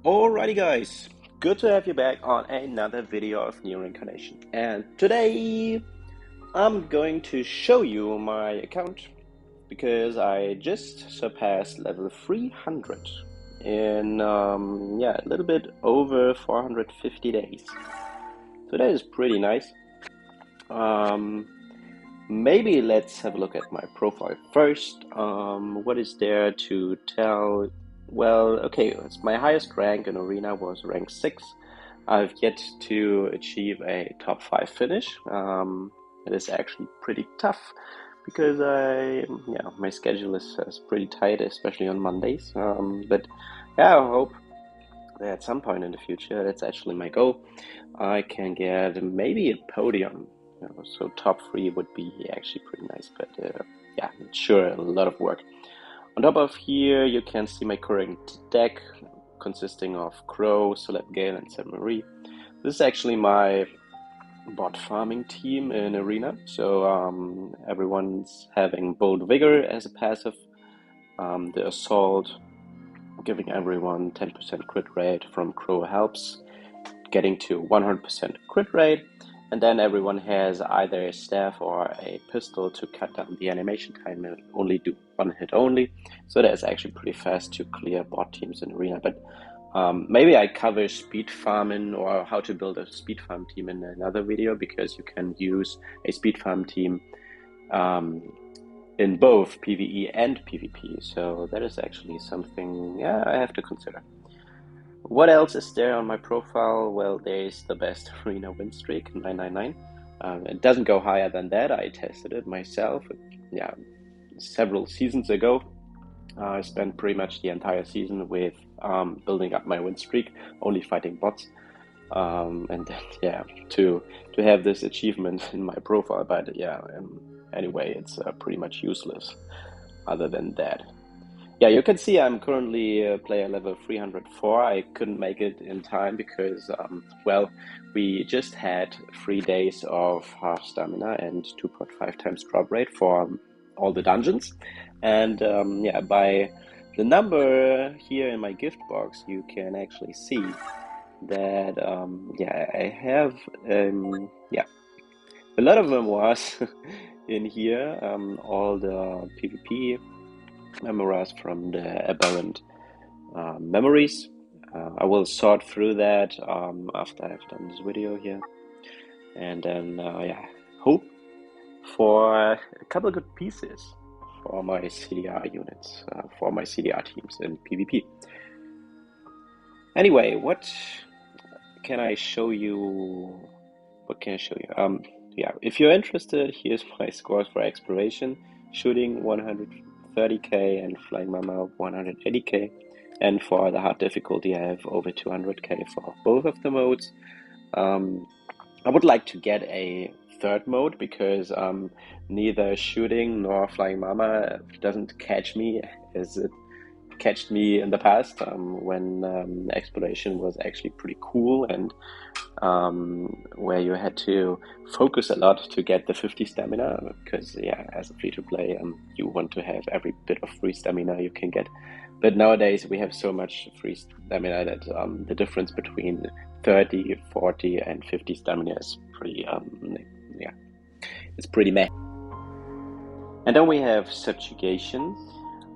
Alrighty guys, good to have you back on another video of NieR Reincarnation. And today I'm going to show you my account because I just surpassed level 300 in a little bit over 450 days. So that is pretty nice. Maybe let's have a look at my profile first. What is there to tell? Well, okay, it's my highest rank in Arena was rank 6. I've yet to achieve a top 5 finish. It is actually pretty tough because my schedule is pretty tight, especially on Mondays. But yeah, I hope that at some point in the future, that's actually my goal, I can get maybe a podium. So top 3 would be actually pretty nice, but yeah, it's sure a lot of work. On top of here, you can see my current deck consisting of Crow, Slab Gale, and Subjugation. This is actually my bot farming team in Arena. So everyone's having Bold Vigor as a passive, the Assault, giving everyone 10% crit rate from Crow helps, getting to 100% crit rate. And then everyone has either a staff or a pistol to cut down the animation time and only do one hit only. So that's actually pretty fast to clear bot teams in Arena. But maybe I cover speed farming or how to build a speed farm team in another video, because you can use a speed farm team in both PvE and PvP. So that is actually something I have to consider. What else is there on my profile? Well, there's the best Arena win streak, 999. It doesn't go higher than that. I tested it myself, several seasons ago. I spent pretty much the entire season with building up my win streak, only fighting bots, and then to have this achievement in my profile. But anyway, it's pretty much useless. Other than that. Yeah, you can see I'm currently player level 304. I couldn't make it in time because, we just had 3 days of half stamina and 2.5 times drop rate for all the dungeons. And by the number here in my gift box, you can actually see that, I have, a lot of them was in here, all the PvP memories from the aberrant memories. I will sort through that after I've done this video here, and then hope for a couple of good pieces for my CDR units, for my CDR teams in PvP. Anyway, what can I show you? If you're interested, here's my scores for exploration: shooting 130k and Flying Mama 180k, and for the hard difficulty I have over 200k for both of the modes. I would like to get a third mode because neither shooting nor Flying Mama doesn't catch me as it catched me in the past, when exploration was actually pretty cool, and where you had to focus a lot to get the 50 stamina, because as a free-to-play you want to have every bit of free stamina you can get. But nowadays we have so much free stamina that the difference between 30, 40 and 50 stamina is pretty it's pretty meh. And then we have Subjugation.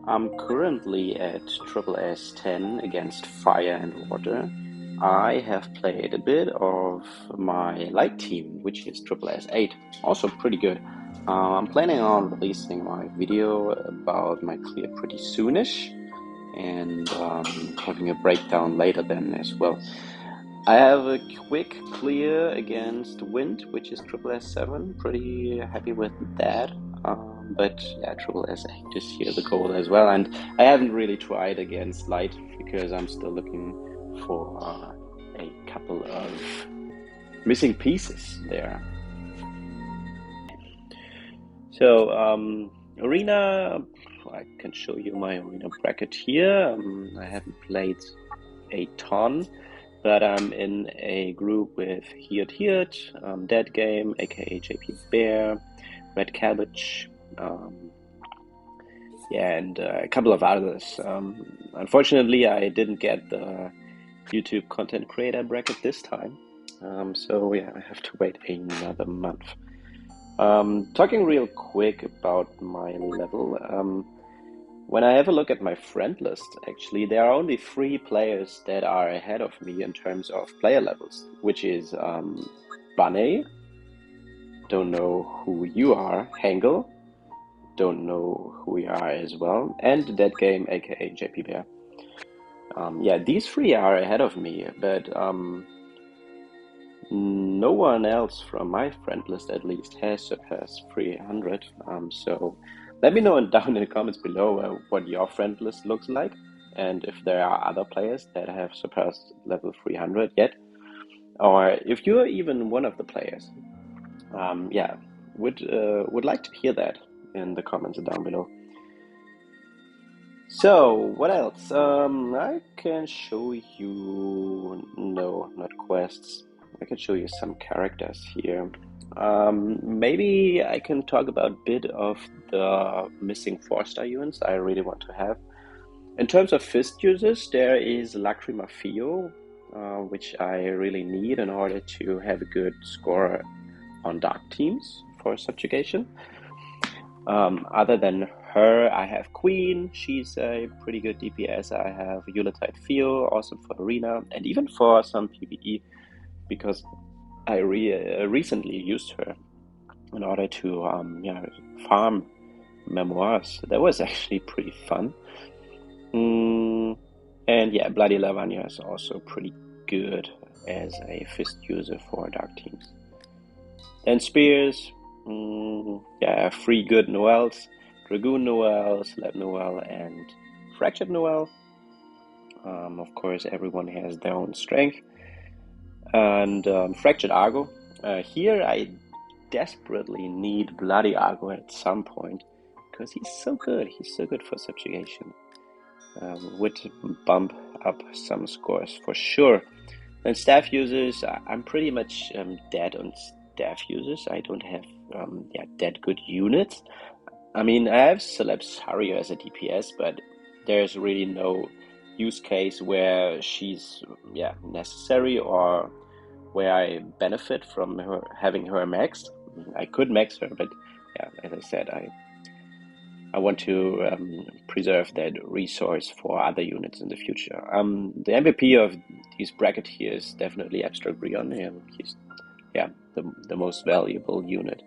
I'm currently at SSS 10 against Fire and Water. I have played a bit of my light team, which is SSS 8, also pretty good. I'm planning on releasing my video about my clear pretty soonish, and having a breakdown later then as well. I have a quick clear against Wind, which is SSS 7, pretty happy with that. But SSS 8 is here the goal as well, and I haven't really tried against Light because I'm still looking for a couple of missing pieces there. So Arena, I can show you my Arena bracket here. I haven't played a ton, but I'm in a group with Heard, Dead Game, aka JP Bear, Red Cabbage, and a couple of others. Unfortunately, I didn't get the YouTube content creator bracket this time. So yeah, I have to wait another month. Talking real quick about my level. When I have a look at my friend list, actually, there are only 3 players that are ahead of me in terms of player levels, which is Bunny, don't know who you are, Hengel, don't know who you are as well, and Dead Game, aka JP Bear. Yeah, these 3 are ahead of me, but no one else from my friend list at least has surpassed 300. So let me know down in the comments below what your friend list looks like, and if there are other players that have surpassed level 300 yet, or if you're even one of the players. Yeah, would like to hear that in the comments down below. So, what else? I can show you, no, not quests. I can show you some characters here. Maybe I can talk about a bit of the missing 4-star units I really want to have. In terms of fist users, there is Lacrima Fio, which I really need in order to have a good score on dark teams for Subjugation. Other than her, I have Queen, she's a pretty good DPS. I have Yuletide Fio, awesome for Arena, and even for some PvE, because I recently used her in order to farm memoirs. That was actually pretty fun. And yeah, Bloody Lavanya is also pretty good as a fist user for dark teams. Then Spears, yeah, 3 good Noels, Dragoon Noel, Slab Noel, and Fractured Noel. Of course, everyone has their own strength. And Fractured Argo. Here I desperately need Bloody Argo at some point, because he's so good. He's so good for Subjugation. Would bump up some scores for sure. And staff users, I'm pretty much dead on staff users. I don't have that good units. I mean, I have Celebsario as a DPS, but there's really no use case where she's necessary or where I benefit from her having her maxed. I could max her, but yeah, as I said, I want to preserve that resource for other units in the future. The MVP of these bracket here is definitely Abstract Brion. He's the most valuable unit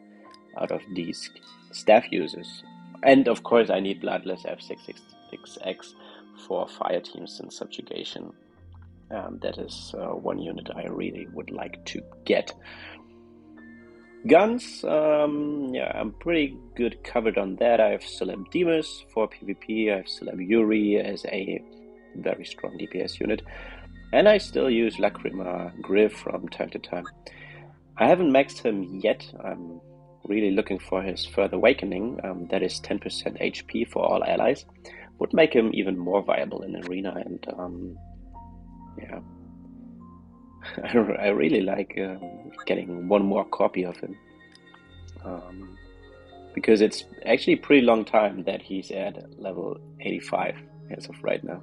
out of these staff users. And of course, I need Bloodless F666X for fire teams in Subjugation. That is one unit I really would like to get. Guns, I'm pretty good covered on that. I have Celeb Demus for PvP, I have Celeb Yuri as a very strong DPS unit, and I still use Lacrima Griff from time to time. I haven't maxed him yet. I'm really looking for his Further Awakening, that is 10% HP for all allies. Would make him even more viable in Arena, and I really like getting one more copy of him, because it's actually a pretty long time that he's at level 85 as of right now.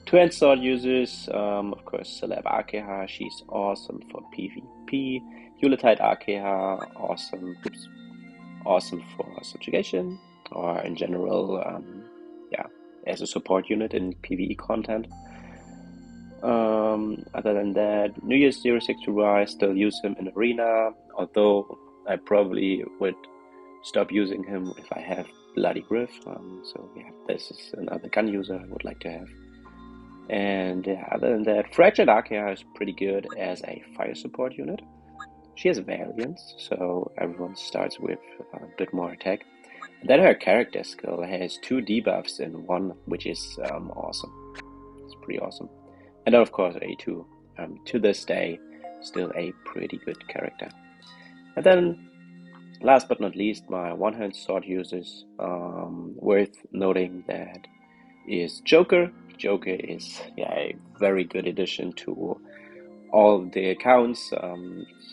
2-hand sword users, of course, Celeb Arkeha, she's awesome for PvP. Yuletide Arkeha, awesome for Subjugation, or in general, as a support unit in PvE content. Other than that, New Year's 062, I still use him in Arena, although I probably would stop using him if I have Bloody Griff. So yeah, this is another gun user I would like to have. And other than that, Fractured Archaea is pretty good as a fire support unit. She has Valiance, so everyone starts with a bit more attack. And then her character skill has 2 debuffs in one, which is awesome. It's pretty awesome. And then of course A2, to this day, still a pretty good character. And then, last but not least, my one-hand sword users. Worth noting that is Joker. Joker is a very good addition to all the accounts.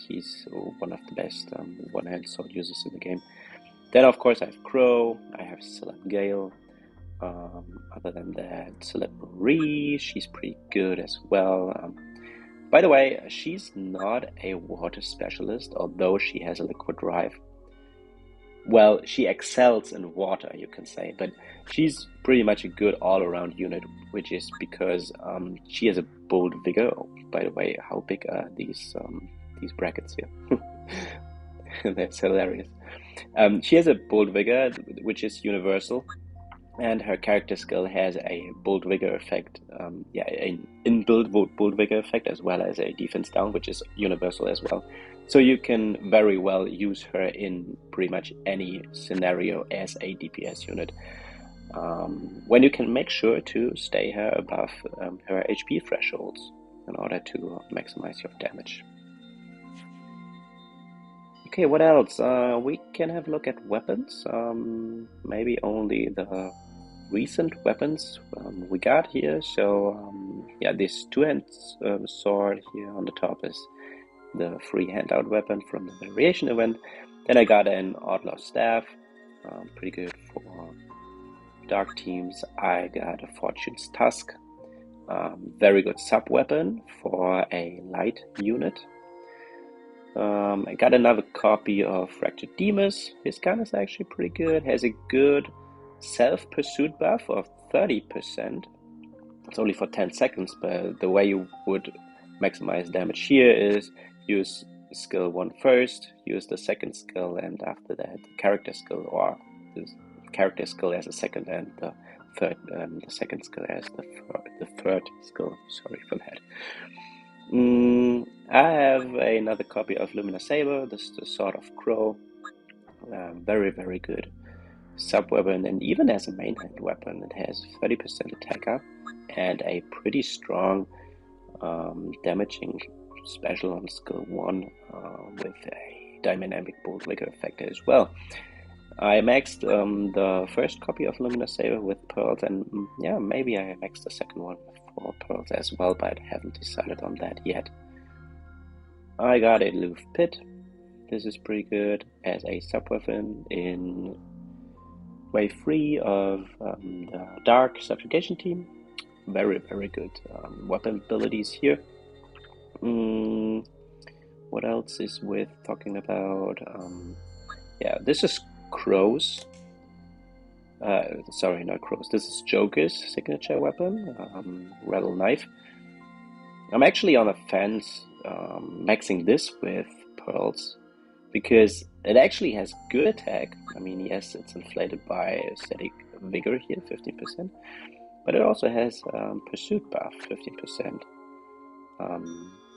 He's one of the best one-hand sword users in the game. Then of course I have Crow, I have Celeb Gale, Other than that, NieR Re, she's pretty good as well. By the way, she's not a water specialist, although she has a liquid drive. Well, she excels in water, you can say, but she's pretty much a good all-around unit, which is because she has a bold vigor. Oh, by the way, how big are these brackets here? That's hilarious. She has a bold vigor, which is universal, and her character skill has a bold vigor effect. An inbuilt bold vigor effect, as well as a defense down, which is universal as well. So you can very well use her in pretty much any scenario as a DPS unit, when you can make sure to stay her above her HP thresholds in order to maximize your damage. Okay, what else? We can have a look at weapons. Maybe only the recent weapons we got here. So yeah, this two-hand sword here on the top is the free handout weapon from the variation event. Then I got an outlaw staff, pretty good for dark teams. I got a fortune's tusk, very good sub weapon for a light unit. I got another copy of Fractured Demus. His gun is actually pretty good. Has a good self-pursuit buff of 30%. It's only for 10 seconds, but the way you would maximize damage here is use skill 1 first, use the second skill, and after that the character skill, or the character skill as a second, and the second skill as the third skill. Sorry for that. I have another copy of Luminous Saber. This is the Sword of Crow. Very, very good sub weapon, and even as a main hand weapon, it has 30% attack up and a pretty strong damaging special on skill 1 with a dynamic bolt vigor effect as well. I maxed the first copy of Luminous Saber with pearls, and yeah, maybe I maxed the second one for pearls as well, but I haven't decided on that yet. I got a Loof Pit. This is pretty good as a sub weapon in wave 3 of the Dark Subjugation team. Very, very good weapon abilities here. What else is worth talking about? Yeah, this is Crow's. Sorry, not Crow's. This is Joker's signature weapon, Rattle Knife. I'm actually on a fence maxing this with pearls, because it actually has good attack. I mean, yes, it's inflated by static vigor here, 15%, but it also has pursuit buff, 15%,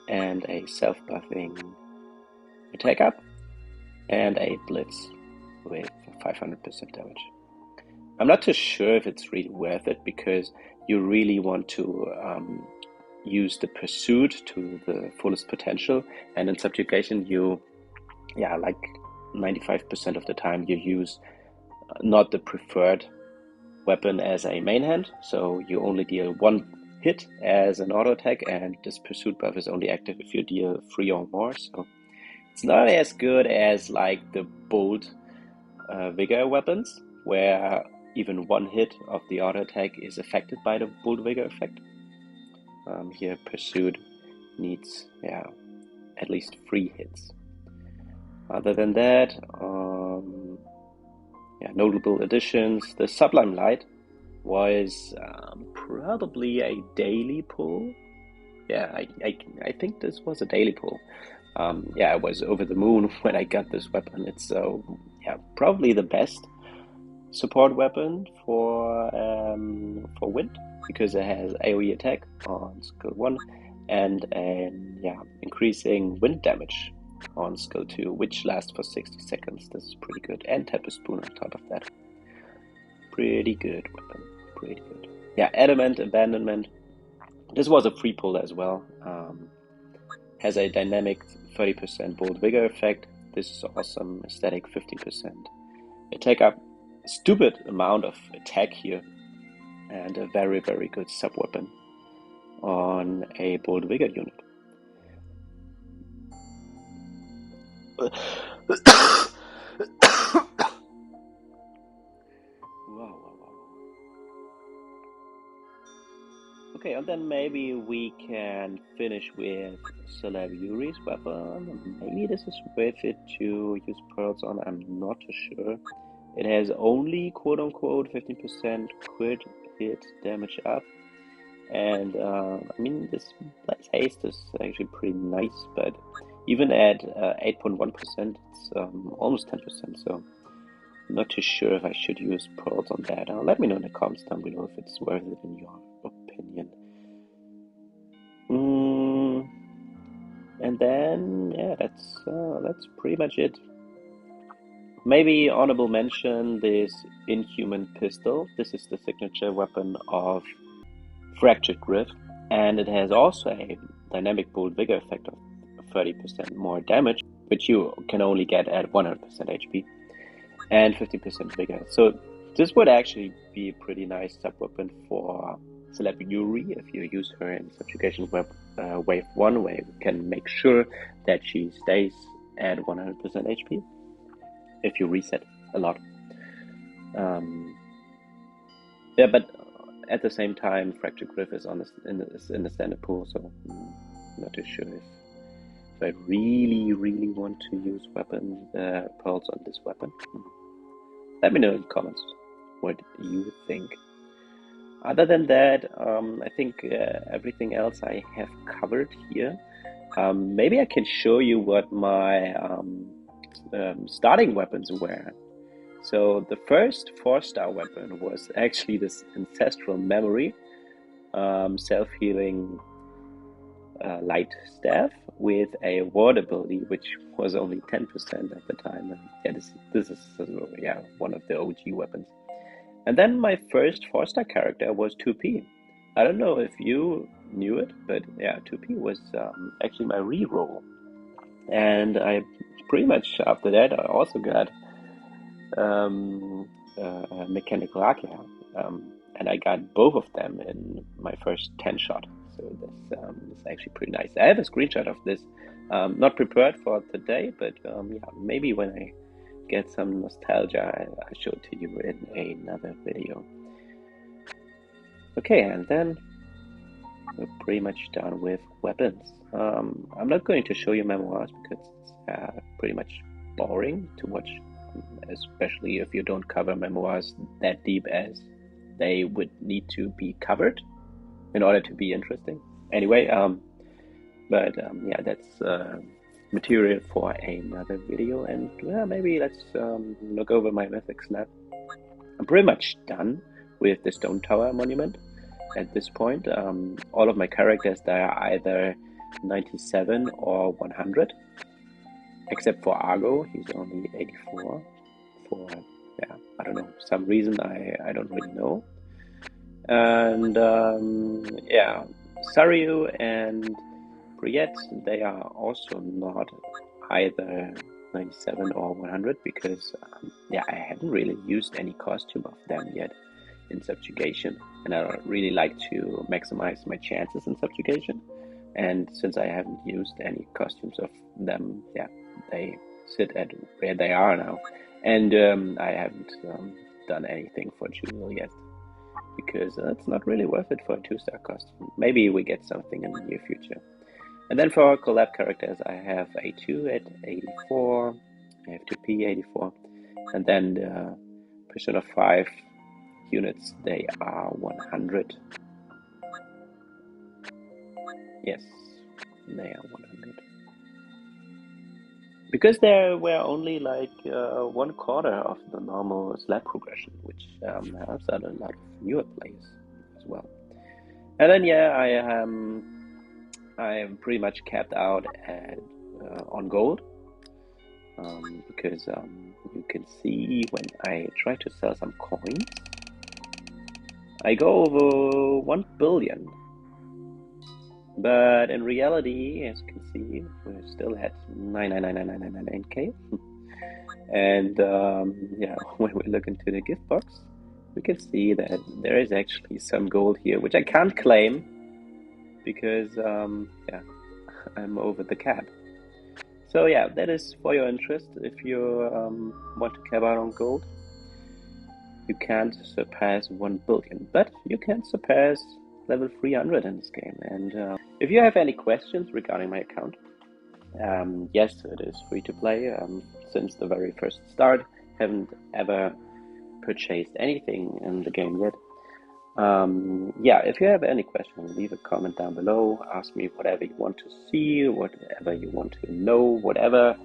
and a self-buffing attack up, and a blitz with 500% damage. I'm not too sure if it's really worth it, because you really want to use the pursuit to the fullest potential, and in Subjugation like 95% of the time you use not the preferred weapon as a main hand, so you only deal 1 hit as an auto attack, and this pursuit buff is only active if you deal 3 or more, so it's not as good as like the bold vigor weapons, where even 1 hit of the auto attack is affected by the bold vigor effect. Here pursuit needs at least 3 hits. Other than that, notable additions. The Sublime Light was probably a daily pull. Yeah, I think this was a daily pull. I was over the moon when I got this weapon. It's probably the best support weapon for wind, because it has AoE attack on skill 1 and increasing wind damage on skill 2, which lasts for 60 seconds. This is pretty good, and Temper Spoon on top of that. Pretty good weapon, pretty good. Yeah, Adamant Abandonment. This was a free pull as well. Has a dynamic 30% bold vigor effect. This is awesome. Aesthetic 15%. Attack up, stupid amount of attack here, and a very, very good sub weapon on a bold vigor unit. Wow. Okay, and then maybe we can finish with Celebrity's weapon. Maybe this is worth it to use pearls on, I'm not too sure. It has only quote-unquote 15% crit hit damage up. And I mean, this Blaze Haste is actually pretty nice, but even at 8.1%, it's almost 10%, so I'm not too sure if I should use pearls on that. Let me know in the comments down below if it's worth it in your opinion. And then, yeah, that's pretty much it. Maybe honorable mention this Inhuman Pistol. This is the signature weapon of Fractured Grid, and it has also a dynamic bolt vigor effect of 30% more damage, which you can only get at 100% HP, and 50% vigor. So this would actually be a pretty nice sub-weapon for Celeb NieR Re if you use her in Subjugation Wave 1, where you can make sure that she stays at 100% HP if you reset a lot. Yeah, but at the same time, Fractured Grid is in the standard pool, so I'm not too sure if I really want to use pearls on this weapon. Let me know in the comments what you think. Other than that, I think everything else I have covered here. Maybe I can show you what my starting weapons were. So the first 4-star weapon was actually this Ancestral Memory, self-healing light staff with a ward ability, which was only 10% at the time. And yeah, this is one of the OG weapons. And then my first 4-star character was 2P. I don't know if you knew it, but yeah, 2P was actually my reroll. And I pretty much after that I also got Mechanical Archaea, and I got both of them in my first 10 shot. So this is actually pretty nice. I have a screenshot of this, not prepared for today, but yeah, maybe when I get some nostalgia, I'll show it to you in another video. Okay, and then we're pretty much done with weapons. I'm not going to show you memoirs because it's pretty much boring to watch, especially if you don't cover memoirs that deep as they would need to be covered in order to be interesting. Anyway, yeah, that's material for another video, and maybe let's look over my Mythic Slab. I'm pretty much done with the Stone Tower monument at this point. All of my characters, they are either 97 or 100, except for Argo. He's only 84 for, yeah, I don't know, some reason I don't really know. And yeah, Saryu and Briette, they are also not either 97 or 100 because yeah, I haven't really used any costume of them yet in Subjugation, and I really like to maximize my chances in Subjugation. And since I haven't used any costumes of them, yeah, they sit at where they are now. And I haven't done anything for Jewel yet, because it's not really worth it for a 2-star costume. Maybe we get something in the near future. And then for collab characters, I have A2 at 84, I have F2P 84, and then the Persona 5 units, they are 100. Yes, they are 100. Because there were only like 1/4 of the normal slab progression, which helps out a lot of newer players as well. And then yeah, I am pretty much capped out at on gold, because you can see when I try to sell some coins, I go over 1 billion. But in reality, as you can see, we're still at 9999999k. And yeah, when we look into the gift box, we can see that there is actually some gold here, which I can't claim because yeah, I'm over the cap. So yeah, that is for your interest. If you want to cap out on gold, you can't surpass 1 billion, but you can surpass level 300 in this game. And if you have any questions regarding my account, yes, it is free to play since the very first start. Haven't ever purchased anything in the game yet. Yeah, if you have any questions, leave a comment down below. Ask me whatever you want to see, whatever you want to know, whatever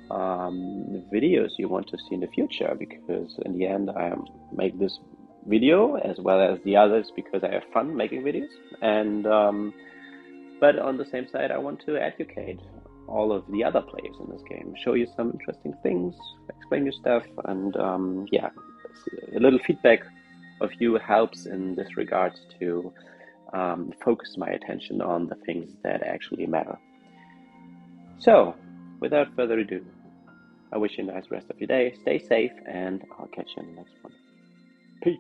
videos you want to see in the future, because in the end I make this video as well as the others because I have fun making videos, and but on the same side I want to educate all of the other players in this game, show you some interesting things, explain you stuff, and yeah, a little feedback of you helps in this regard to focus my attention on the things that actually matter. So, without further ado, I wish you a nice rest of your day, stay safe, and I'll catch you in the next one. Peace!